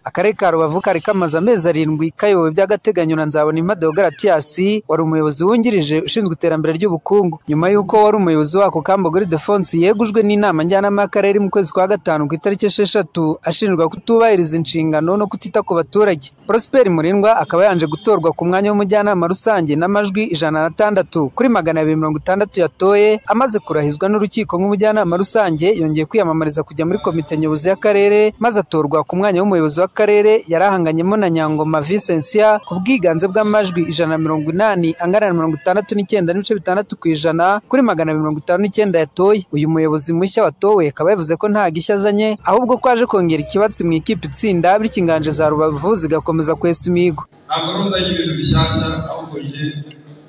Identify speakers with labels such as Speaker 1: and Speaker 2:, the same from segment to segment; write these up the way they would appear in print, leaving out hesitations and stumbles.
Speaker 1: Akarere ka Rubavu kari kamaze amezi 7 kayobowe by'agateganyo na Nzabonimpa Deogratias wari umuyobozi wungirije ushinzwe iterambere ry'ubukungu. Nyuma y'uko wari umuyobozi wako Kambogori Defonse yegujwe n'inama njyanama y'akarere mu kwezi kwa gatanu ku itariki 6 ashinjwa kutubahiriza inshingano no kutita ku baturage. Prosper Murindwa akaba yanje gutorwa ku mwanya w'umujyanama rusange n'amajwi 106 kuri 260 yatoye, amaze kurahizwa n'urukiko nk'umujyanama rusange yongeye kwiyamamariza kujya muri komite nyobozi y'akarere, maze atorwa ku mwanya w'umuyobozi w'akarere yarahanganyemo na Nyangoma Vicentia ku bwiganze bw'amajwi 180 angana na 69.6% kuri 259 yatoye. Uyu muyobozi mushya watowe akaba yavuze ko nta gishya azanye, ahubwo ko aje kongera ikibatsi mu ikipe itsinda bityo inganje za Rubavu zigakomeza kwesa imihigo.
Speaker 2: Ntabwo nuzanye ibintu bishyashya, ahubwo nje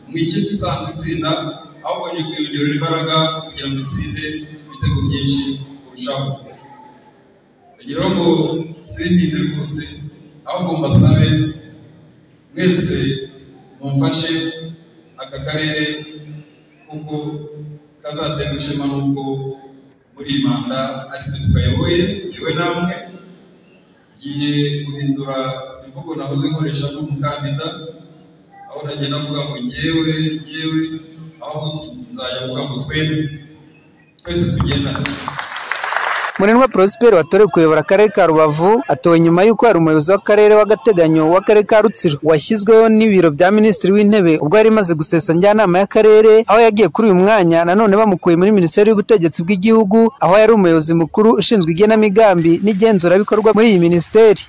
Speaker 2: mu ikipe isanzwe itsinda, ahubwo nje kwiyongerera imbaraga kugira ngo itsinde ibitego byinshi kurushaho. Ngira ngo sindinde rwose, ahubwo mbasabe mwese mumfashe aka karere kuko kazaterwa ishema n'uko muri manda ari twe tukayoboye, yewe namwe giye guhindura imvugo nahoze nkoresha n'umukandida, aho nagenda avuga ngo ngewe aho nzajya avuga ngo twese tugendana.
Speaker 1: Murindwa Prosper watorewe kuyobora akarere ka Rubavu atowe nyuma y'uko ari umuyobozi w'akarere w'agateganyo w'akarere ka Rutsiro washyizweho n'ibiro bya Minisitiri w'Intebe ubwo yari maze gusesa njyanama y'akarere, aho yagiye kuri uyu mwanya nanone bamukuye muri Minisiteri y'Ubutegetsi bw'Igihugu, aho yari umuyobozi mukuru ushinzwe igenamigambi n'igenzurabikorwa muri iyi minisiteri.